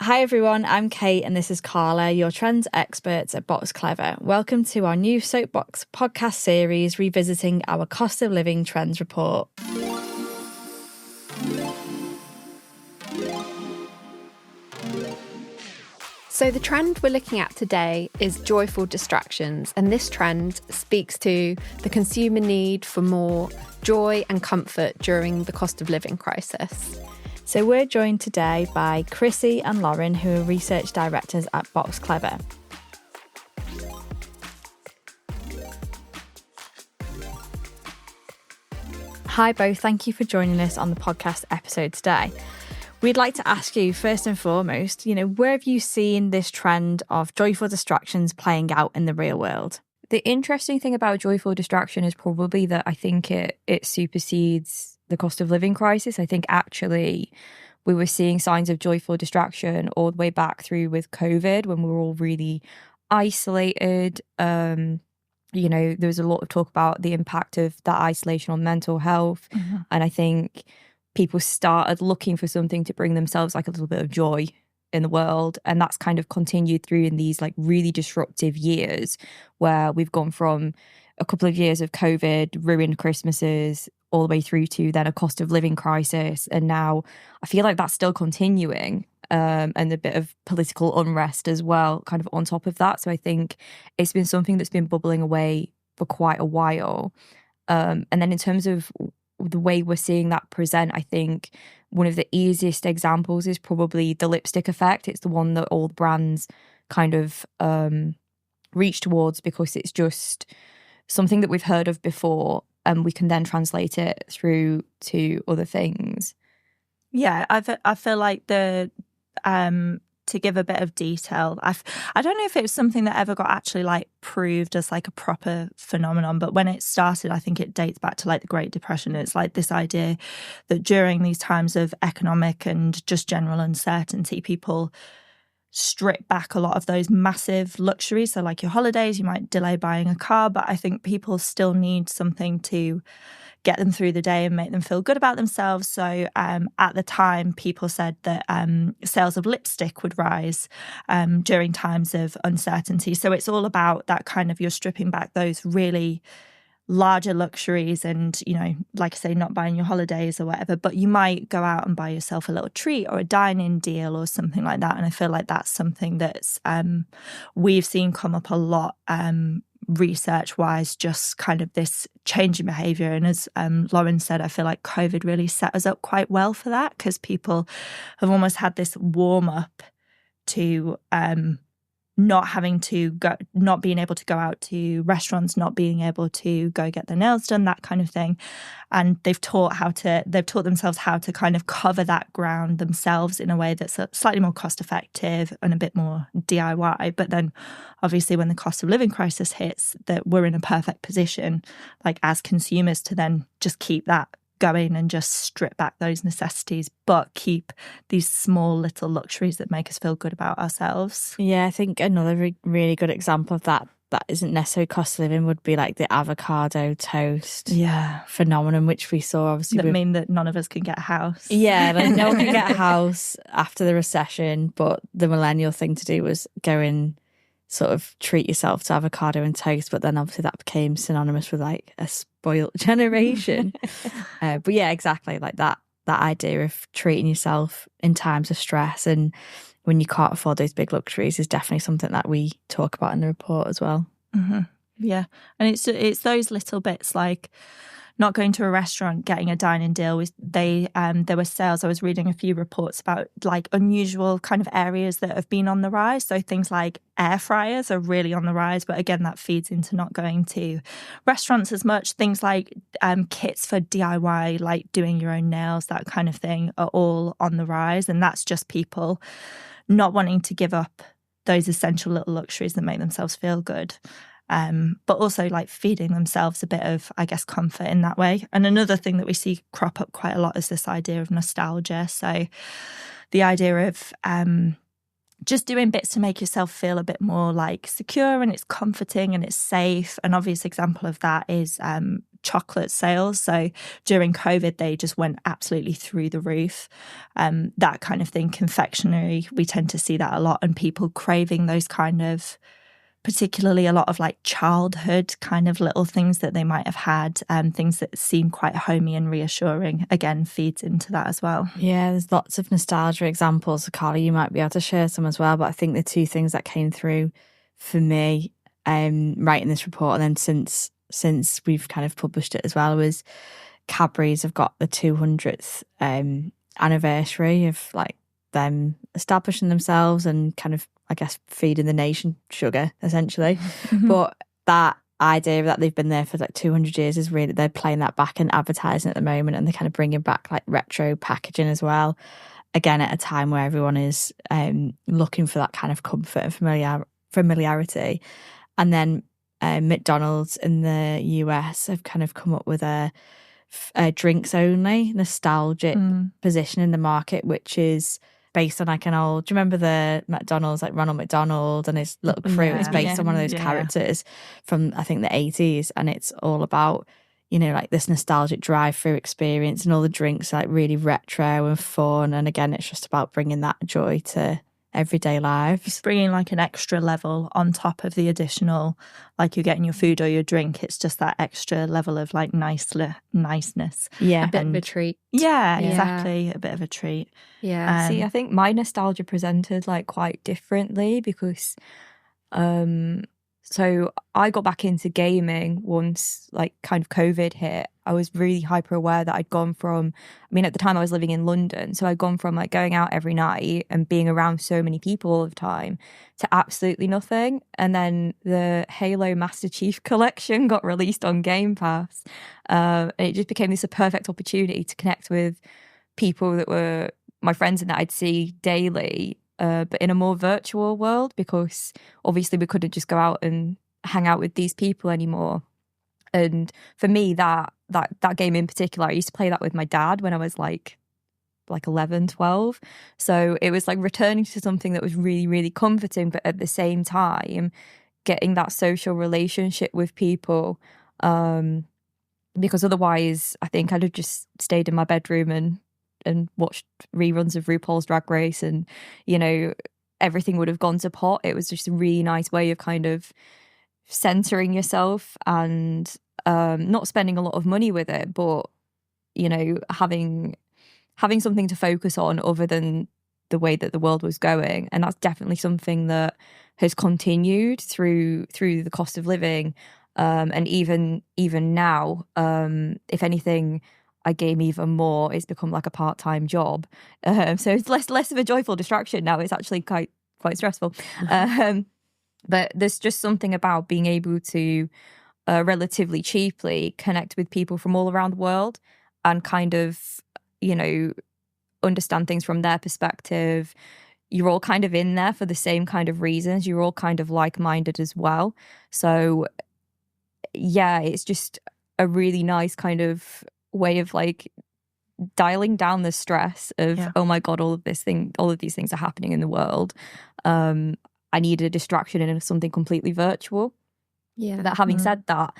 Hi everyone, I'm Kate and this is Karla, your trends experts at Box Clever. Welcome to our new Soapbox podcast series revisiting our cost of living trends report. So the trend we're looking at today is joyful distractions, and this trend speaks to the consumer need for more joy and comfort during the cost of living crisis. So we're joined today by Chrissy and Lauren, who are research directors at Box Clever. Hi both, thank you for joining us on the podcast episode today. We'd like to ask you, first and foremost, where have you seen this trend of joyful distractions playing out in the real world? The interesting thing about joyful distraction is probably that I think it supersedes the cost of living crisis. I think actually we were seeing signs of joyful distraction all the way back through with COVID when we were all really isolated. There was a lot of talk about the impact of that isolation on mental health. Mm-hmm. And I think people started looking for something to bring themselves like a little bit of joy in the world. And that's kind of continued through in these like really disruptive years where we've gone from a couple of years of COVID, ruined Christmases, all the way through to then a cost of living crisis. And now I feel like that's still continuing, and a bit of political unrest as well, kind of on top of that. So I think it's been something that's been bubbling away for quite a while. And then in terms of the way we're seeing that present, I think one of the easiest examples is probably the lipstick effect. It's the one that all brands kind of reach towards because it's just something that we've heard of before and we can then translate it through to other things. Yeah, I feel like to give a bit of detail, I don't know if it was something that ever got actually like proved as like a proper phenomenon, but when it started, I think it dates back to like the Great Depression. It's like this idea that during these times of economic and just general uncertainty, people strip back a lot of those massive luxuries. So like your holidays, you might delay buying a car, but I think people still need something to get them through the day and make them feel good about themselves. So at the time, people said that sales of lipstick would rise during times of uncertainty. So it's all about that kind of, you're stripping back those really larger luxuries and, like I say, not buying your holidays or whatever, but you might go out and buy yourself a little treat or a dine-in deal or something like that. And I feel like that's something that's we've seen come up a lot research-wise, just kind of this change in behaviour. And as Lauren said, I feel like COVID really set us up quite well for that because people have almost had this warm-up to not having to go, not being able to go out to restaurants, not being able to go get their nails done, that kind of thing. And they've taught themselves how to kind of cover that ground themselves in a way that's slightly more cost effective and a bit more DIY. But then obviously when the cost of living crisis hits, that we're in a perfect position, like as consumers, to then just keep that going and just strip back those necessities, but keep these small little luxuries that make us feel good about ourselves. Yeah, I think another really good example of that isn't necessarily cost of living would be like the avocado toast phenomenon, which we saw obviously. That mean that none of us can get a house. Yeah, like no one can get a house after the recession, but the millennial thing to do was go and sort of treat yourself to avocado and toast, but then obviously that became synonymous with like a spoiled generation. But yeah, exactly, like that idea of treating yourself in times of stress and when you can't afford those big luxuries is definitely something that we talk about in the report as well. Mm-hmm. Yeah, and it's those little bits like not going to a restaurant, getting a dine-in deal. There were sales. I was reading a few reports about like unusual kind of areas that have been on the rise. So things like air fryers are really on the rise. But again, that feeds into not going to restaurants as much. Things like kits for DIY, like doing your own nails, that kind of thing, are all on the rise. And that's just people not wanting to give up those essential little luxuries that make themselves feel good. But also like feeding themselves a bit of, I guess, comfort in that way. And another thing that we see crop up quite a lot is this idea of nostalgia. So the idea of just doing bits to make yourself feel a bit more like secure and it's comforting and it's safe. An obvious example of that is chocolate sales. So during COVID, they just went absolutely through the roof. That kind of thing, confectionery, we tend to see that a lot, and people craving those kind of, particularly a lot of like childhood kind of little things that they might have had, things that seem quite homey and reassuring, again, feeds into that as well. Yeah, there's lots of nostalgia examples. So Karla, you might be able to share some as well, but I think the two things that came through for me writing this report, and then since we've kind of published it as well, was Cadbury's have got the 200th anniversary of like them establishing themselves and kind of, I guess, feeding the nation sugar, essentially. But that idea that they've been there for like 200 years is really, they're playing that back in advertising at the moment, and they're kind of bringing back like retro packaging as well. Again, at a time where everyone is looking for that kind of comfort and familiarity. And then McDonald's in the US have kind of come up with a drinks only nostalgic position in the market, which is based on like an old, do you remember the McDonald's, like Ronald McDonald and his little crew? Yeah. It's based on one of those characters from, I think, the 80s, and it's all about, you know, like this nostalgic drive-through experience, and all the drinks are like really retro and fun. And again, it's just about bringing that joy to everyday lives. It's bringing like an extra level on top of the additional, like you're getting your food or your drink. It's just that extra level of like niceness. Yeah. A bit of a treat. Yeah, exactly. A bit of a treat. Yeah. See, I think my nostalgia presented like quite differently because so I got back into gaming once like kind of COVID hit. I was really hyper aware that I'd gone from, I mean, at the time I was living in London, so I'd gone from like going out every night and being around so many people all the time to absolutely nothing. And then the Halo Master Chief Collection got released on Game Pass, and it just became this a perfect opportunity to connect with people that were my friends and that I'd see daily, but in a more virtual world, because obviously we couldn't just go out and hang out with these people anymore. And for me, that game in particular, I used to play that with my dad when I was like 11, 12. So it was like returning to something that was really, really comforting, but at the same time, getting that social relationship with people. Because otherwise, I think I'd have just stayed in my bedroom and watched reruns of RuPaul's Drag Race, and, you know, everything would have gone to pot. It was just a really nice way of kind of centering yourself and not spending a lot of money with it, but, you know, having something to focus on other than the way that the world was going. And that's definitely something that has continued through the cost of living, and even now, if anything, I game even more. It's become like a part-time job, so it's less of a joyful distraction now. It's actually quite stressful. But there's just something about being able to relatively cheaply connect with people from all around the world and kind of, you know, understand things from their perspective. You're all kind of in there for the same kind of reasons. You're all kind of like-minded as well. So yeah, it's just a really nice kind of way of like dialing down the stress of, oh my God, all of these things are happening in the world. I need a distraction in something completely virtual. Yeah. That having said that,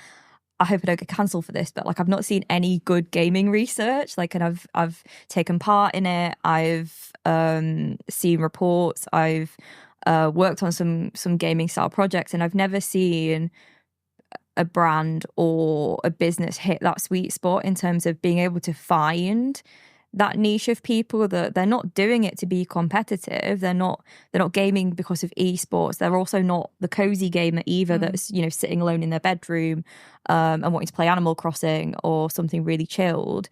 I hope I don't get cancelled for this, but like I've not seen any good gaming research. Like, and I've taken part in it. I've seen reports. I've worked on some gaming style projects, and I've never seen a brand or a business hit that sweet spot in terms of being able to find that niche of people that they're not doing it to be competitive. They're not gaming because of esports. They're also not the cozy gamer either that's, you know, sitting alone in their bedroom and wanting to play Animal Crossing or something really chilled.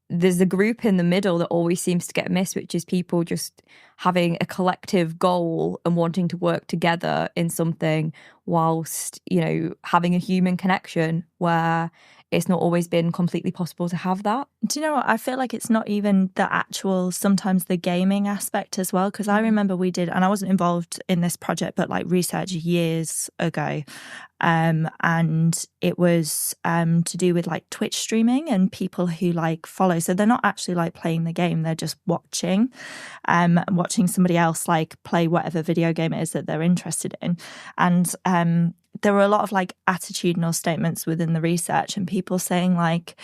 There's a group in the middle that always seems to get missed, which is people just having a collective goal and wanting to work together in something whilst, you know, having a human connection where it's not always been completely possible to have that. Do you know what? I feel like it's not even the actual, sometimes the gaming aspect as well. Because I remember we did, and I wasn't involved in this project, but like research years ago. And it was to do with like Twitch streaming and people who like follow. So they're not actually like playing the game, they're just watching somebody else like play whatever video game it is that they're interested in. And there were a lot of like attitudinal statements within the research, and people saying like,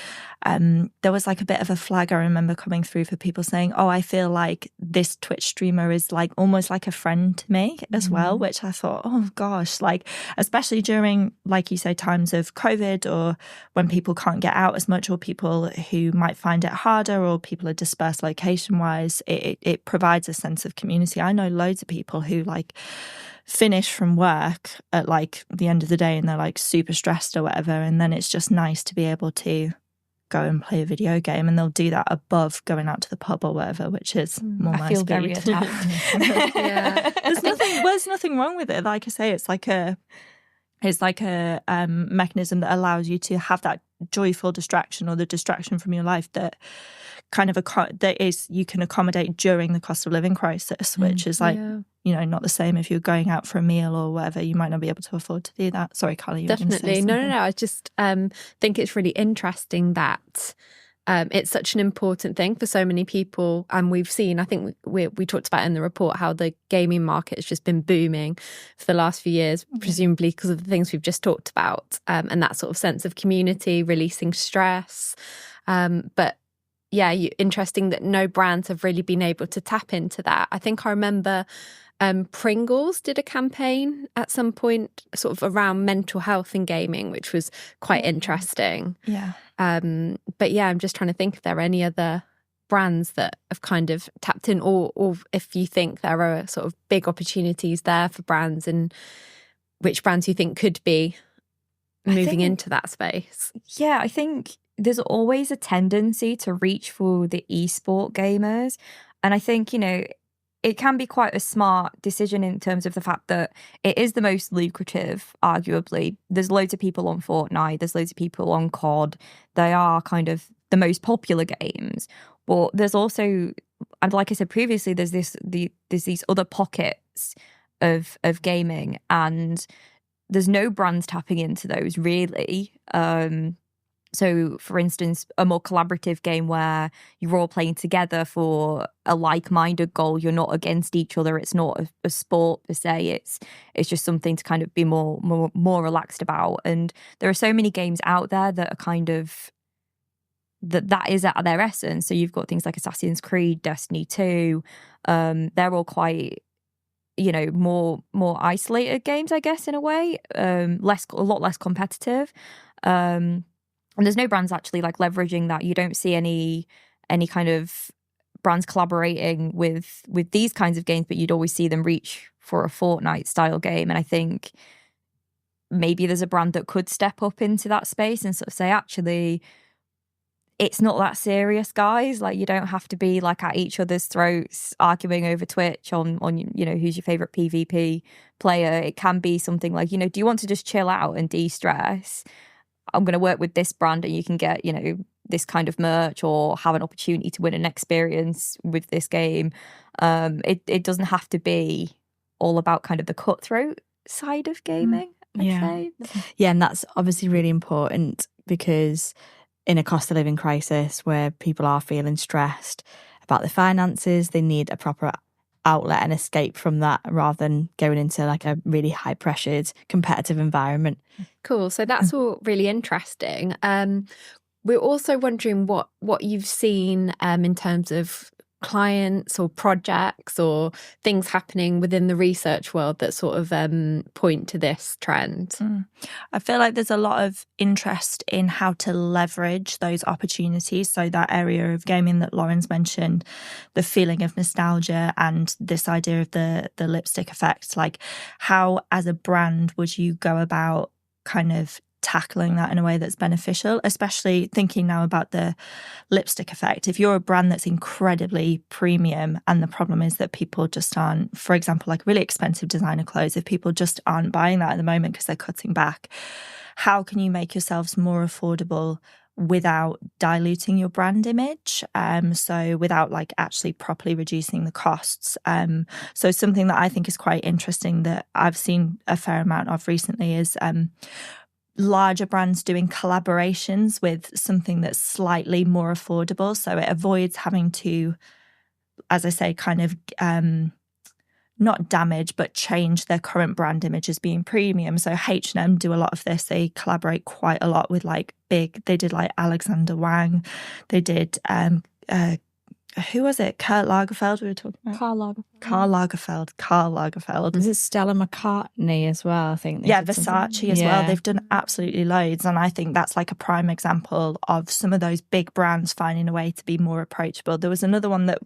there was like a bit of a flag I remember coming through for people saying, oh, I feel like this Twitch streamer is like almost like a friend to me as well, which I thought, oh gosh, like especially during, like you say, times of COVID, or when people can't get out as much, or people who might find it harder, or people are dispersed location wise, it provides a sense of community. I know loads of people who like finish from work at like the end of the day and they're like super stressed or whatever, and then it's just nice to be able to go and play a video game, and they'll do that above going out to the pub or whatever, which is more my I feel speed. very attacked. Yeah. There's nothing wrong with it. Like I say, it's like a mechanism that allows you to have that joyful distraction, or the distraction from your life that kind of you can accommodate during the cost of living crisis, which is like, you know, not the same if you're going out for a meal or whatever. You might not be able to afford to do that. Sorry, Karla, you were going to say Definitely. something. No. I just think it's really interesting that it's such an important thing for so many people. And we've seen, I think we talked about in the report, how the gaming market has just been booming for the last few years, presumably because of the things we've just talked about, and that sort of sense of community, releasing stress. But yeah, interesting that no brands have really been able to tap into that. I think I remember Pringles did a campaign at some point sort of around mental health in gaming, which was quite interesting. Yeah. But yeah, I'm just trying to think if there are any other brands that have kind of tapped in, or if you think there are sort of big opportunities there for brands, and which brands you think could be moving into that space. Yeah, I think there's always a tendency to reach for the esport gamers. And I think, you know, it can be quite a smart decision in terms of the fact that it is the most lucrative, arguably. There's loads of people on Fortnite, there's loads of people on COD. They are kind of the most popular games. But there's also, and like I said previously, there's these other pockets of gaming, and there's no brands tapping into those really. So, for instance, a more collaborative game where you're all playing together for a like-minded goal. You're not against each other. It's not a sport per se. It's just something to kind of be more relaxed about. And there are so many games out there that are kind of that is at their essence. So you've got things like Assassin's Creed, Destiny 2. They're all quite, you know, more isolated games, I guess, in a way. A lot less competitive. And there's no brands actually like leveraging that. You don't see any kind of brands collaborating with these kinds of games, but you'd always see them reach for a Fortnite style game. And I think maybe there's a brand that could step up into that space and sort of say, actually, it's not that serious, guys. Like, you don't have to be like at each other's throats arguing over Twitch on you know, who's your favorite PvP player. It can be something like, you know, do you want to just chill out and de-stress? I'm going to work with this brand and you can get, you know, this kind of merch or have an opportunity to win an experience with this game. It doesn't have to be all about kind of the cutthroat side of gaming, I'd say. Yeah, and that's obviously really important, because in a cost of living crisis where people are feeling stressed about their finances, they need a proper outlet and escape from that, rather than going into like a really high pressured competitive environment. Cool. So that's all really interesting. We're also wondering what you've seen in terms of clients or projects or things happening within the research world that sort of point to this trend. I feel like there's a lot of interest in how to leverage those opportunities. So that area of gaming that Lauren's mentioned, the feeling of nostalgia and this idea of the lipstick effect, like how as a brand would you go about kind of tackling that in a way that's beneficial, especially thinking now about the lipstick effect. If you're a brand that's incredibly premium and the problem is that people just aren't, for example, like really expensive designer clothes, if people just aren't buying that at the moment because they're cutting back, how can you make yourselves more affordable without diluting your brand image? So without like actually properly reducing the costs. So something that I think is quite interesting that I've seen a fair amount of recently is larger brands doing collaborations with something that's slightly more affordable. So it avoids having to, as I say, kind of not damage, but change their current brand image as being premium. So H&M do a lot of this. They collaborate quite a lot with like they did like Alexander Wang. They did, who was it? Karl Lagerfeld we were talking about? Karl Lagerfeld. Is it Stella McCartney as well? I think. Yeah, Versace as well. They've done absolutely loads. And I think that's like a prime example of some of those big brands finding a way to be more approachable. There was another one that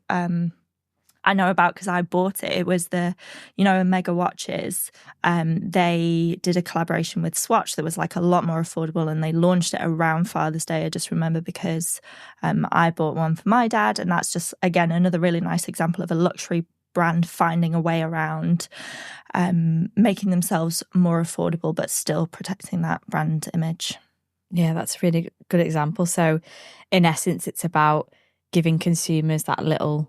I know about because I bought it. It was the, Omega watches. They did a collaboration with Swatch that was like a lot more affordable, and they launched it around Father's Day. I just remember because I bought one for my dad, and that's just, again, another really nice example of a luxury brand finding a way around making themselves more affordable but still protecting that brand image. Yeah, that's a really good example. So in essence, it's about giving consumers that little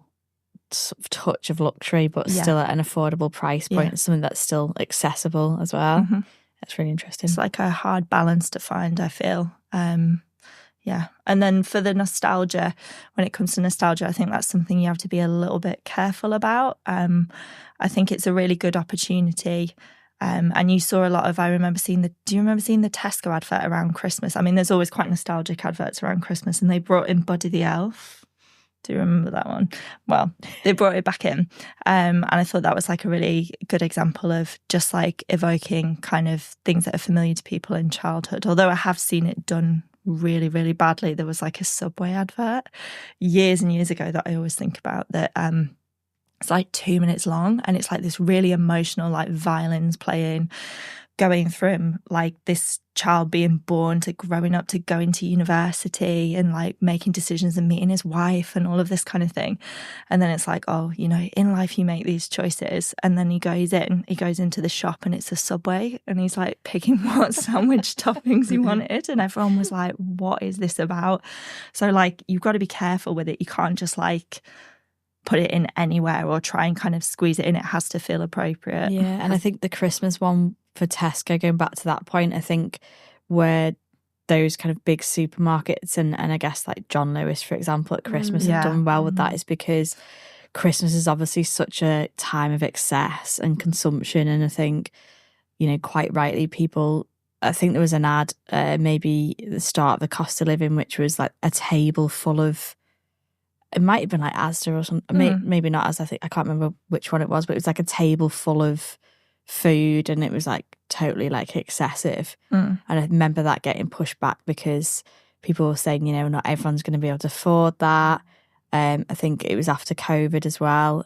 sort of touch of luxury, but still at an affordable price point, something that's still accessible as well. Mm-hmm. That's really interesting. It's like a hard balance to find, I feel. Yeah. And then for the nostalgia, when it comes to nostalgia, I think that's something you have to be a little bit careful about. I think it's a really good opportunity. And you saw a lot of, do you remember seeing the Tesco advert around Christmas? I mean, there's always quite nostalgic adverts around Christmas, and they brought in Buddy the Elf. Do you remember that one? Well, they brought it back in. And I thought that was like a really good example of just like evoking kind of things that are familiar to people in childhood. Although I have seen it done really, really badly. There was like a Subway advert years and years ago that I always think about that it's like 2 minutes long, and it's like this really emotional, like violins playing, going from like this child being born to growing up to going to university and like making decisions and meeting his wife and all of this kind of thing. And then it's like, oh, in life you make these choices. And then he goes into the shop and it's a Subway, and he's like picking what sandwich toppings he wanted. And everyone was like, what is this about? So like, you've got to be careful with it. You can't just like put it in anywhere or try and kind of squeeze it in. It has to feel appropriate. Yeah. And I think the Christmas one for Tesco, going back to that point, I think where those kind of big supermarkets and I guess like John Lewis, for example, at Christmas have done well with that is because Christmas is obviously such a time of excess and consumption. And I think, quite rightly, I think there was an ad maybe at the start of the cost of living, which was like a table full of, it might have been like Asda or something, maybe not Asda, I can't remember which one it was, but it was like a table full of food, and it was like totally like excessive. And I remember that getting pushed back because people were saying, not everyone's going to be able to afford that. I think it was after COVID as well,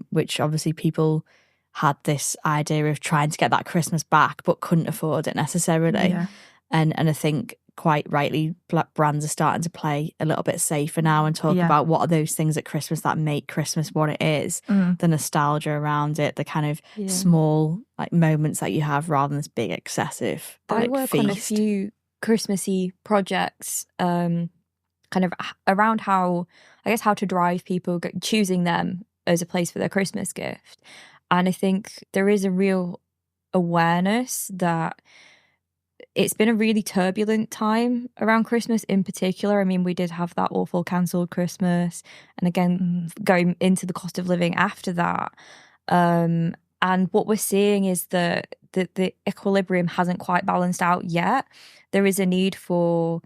which obviously people had this idea of trying to get that Christmas back but couldn't afford it necessarily. And I think quite rightly brands are starting to play a little bit safer now and talk about what are those things at Christmas that make Christmas what it is, the nostalgia around it, the kind of small like moments that you have rather than this big excessive I work feast. on a few Christmassy projects kind of around how to drive people choosing them as a place for their Christmas gift. And I think there is a real awareness that it's been a really turbulent time around Christmas in particular. I mean, we did have that awful cancelled Christmas, and again, going into the cost of living after that. And what we're seeing is that the equilibrium hasn't quite balanced out yet. There is a need for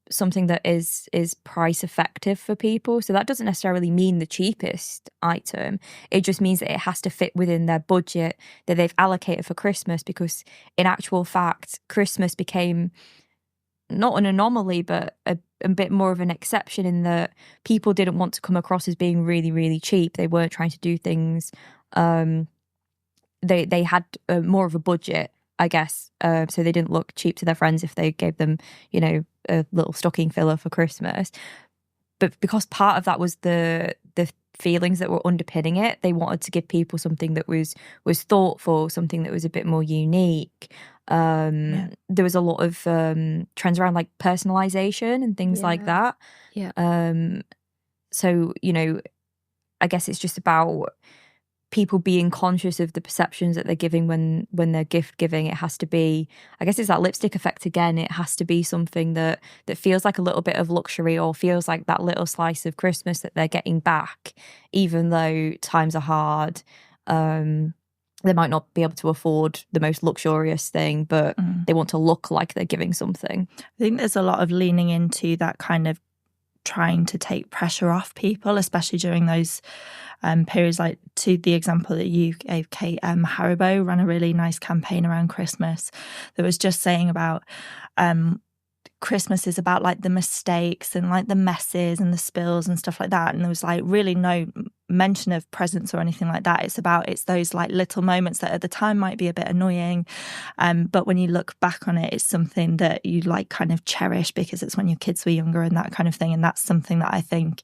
something that is price effective for people. So that doesn't necessarily mean the cheapest item. It just means that it has to fit within their budget that they've allocated for Christmas, because in actual fact, Christmas became not an anomaly, but a bit more of an exception in that people didn't want to come across as being really, really cheap. They weren't trying to do things. They had more of a budget, I guess, so they didn't look cheap to their friends if they gave them, a little stocking filler for Christmas. But because part of that was the feelings that were underpinning it, they wanted to give people something that was thoughtful, something that was a bit more unique. There was a lot of trends around like personalization and things like that. So I guess it's just about people being conscious of the perceptions that they're giving when they're gift giving. It has to be, I guess it's that lipstick effect again. It has to be something that feels like a little bit of luxury, or feels like that little slice of Christmas that they're getting back, even though times are hard. They might not be able to afford the most luxurious thing, but they want to look like they're giving something. I think there's a lot of leaning into that kind of trying to take pressure off people, especially during those periods. Like, to the example that you gave, Kate, Haribo ran a really nice campaign around Christmas that was just saying about Christmas is about like the mistakes and like the messes and the spills and stuff like that. And there was like really no mention of presents or anything like that. It's those like little moments that at the time might be a bit annoying. But when you look back on it, it's something that you like kind of cherish because it's when your kids were younger and that kind of thing. And that's something that I think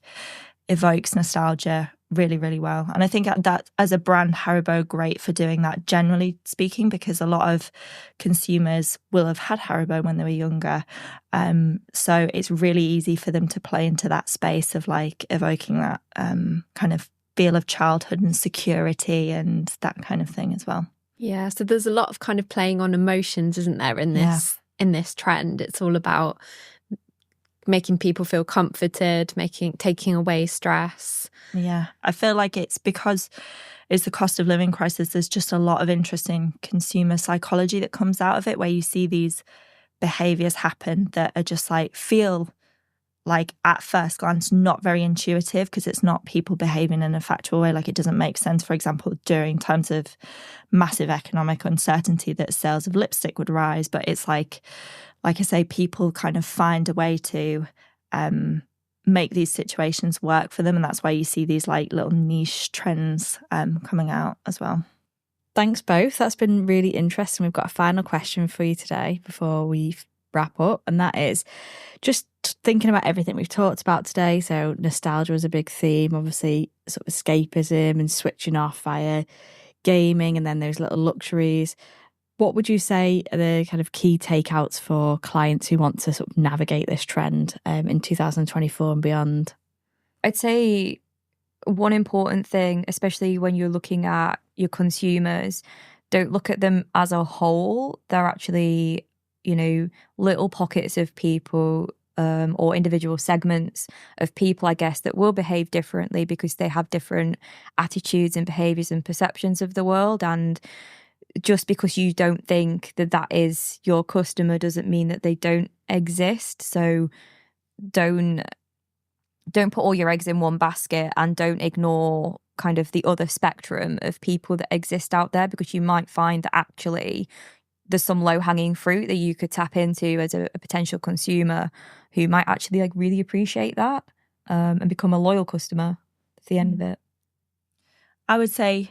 evokes nostalgia really, really well. And I think that as a brand, Haribo, great for doing that, generally speaking, because a lot of consumers will have had Haribo when they were younger. So it's really easy for them to play into that space of like evoking that kind of feel of childhood and security and that kind of thing as well. Yeah, so there's a lot of kind of playing on emotions, isn't there, in this trend? It's all about making people feel comforted, taking away stress. Yeah, I feel like it's because it's the cost of living crisis. There's just a lot of interesting consumer psychology that comes out of it, where you see these behaviours happen that are just like feel like at first glance not very intuitive, because it's not people behaving in a factual way. Like, it doesn't make sense, for example, during times of massive economic uncertainty, that sales of lipstick would rise. But it's like I say, people kind of find a way to make these situations work for them. And that's why you see these like little niche trends coming out as well. Thanks both. That's been really interesting. We've got a final question for you today before we wrap up, and that is just thinking about everything we've talked about today. So nostalgia is a big theme, obviously sort of escapism and switching off via gaming, and then those little luxuries. What would you say are the kind of key takeouts for clients who want to sort of navigate this trend in 2024 and beyond? I'd say one important thing, especially when you're looking at your consumers, don't look at them as a whole. They're actually, little pockets of people or individual segments of people, I guess, that will behave differently because they have different attitudes and behaviours and perceptions of the world. And just because you don't think that is your customer doesn't mean that they don't exist. So don't put all your eggs in one basket, and don't ignore kind of the other spectrum of people that exist out there, because you might find that actually there's some low-hanging fruit that you could tap into as a potential consumer who might actually like really appreciate that and become a loyal customer at the end of it. I would say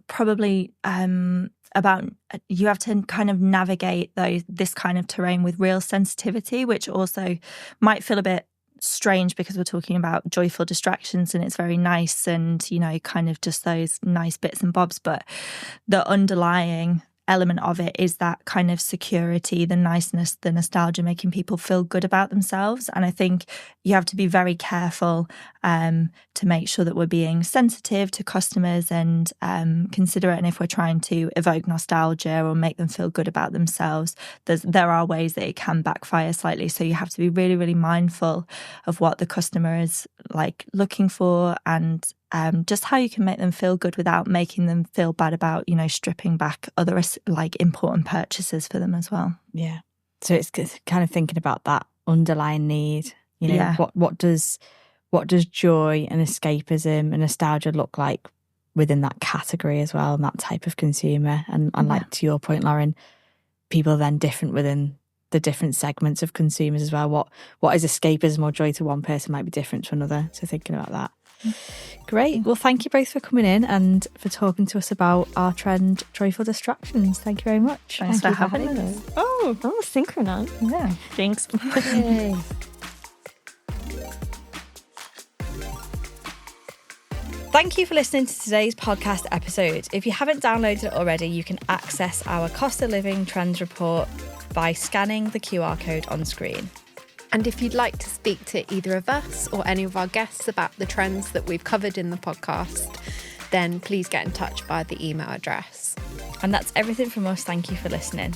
probably about you have to kind of navigate this kind of terrain with real sensitivity, which also might feel a bit strange because we're talking about joyful distractions and it's very nice and, kind of just those nice bits and bobs. But the underlying element of it is that kind of security, the niceness, the nostalgia, making people feel good about themselves. And I think you have to be very careful to make sure that we're being sensitive to customers and considerate. And if we're trying to evoke nostalgia or make them feel good about themselves, there are ways that it can backfire slightly. So you have to be really, really mindful of what the customer is like looking for, and just how you can make them feel good without making them feel bad about, stripping back other like important purchases for them as well. Yeah. So it's kind of thinking about that underlying need. What does joy and escapism and nostalgia look like within that category as well, and that type of consumer? And like to your point, Lauren, people are then different within the different segments of consumers as well. What is escapism or joy to one person might be different to another. So thinking about that. Great. Well, thank you both for coming in and for talking to us about our trend, joyful distractions. Thank you very much. Thanks for having us. Oh, synchronized. Yeah. Thanks. Yay. Thank you for listening to today's podcast episode. If you haven't downloaded it already, you can access our cost of living trends report by scanning the QR code on screen. And if you'd like to speak to either of us or any of our guests about the trends that we've covered in the podcast, then please get in touch via the email address. And that's everything from us. Thank you for listening.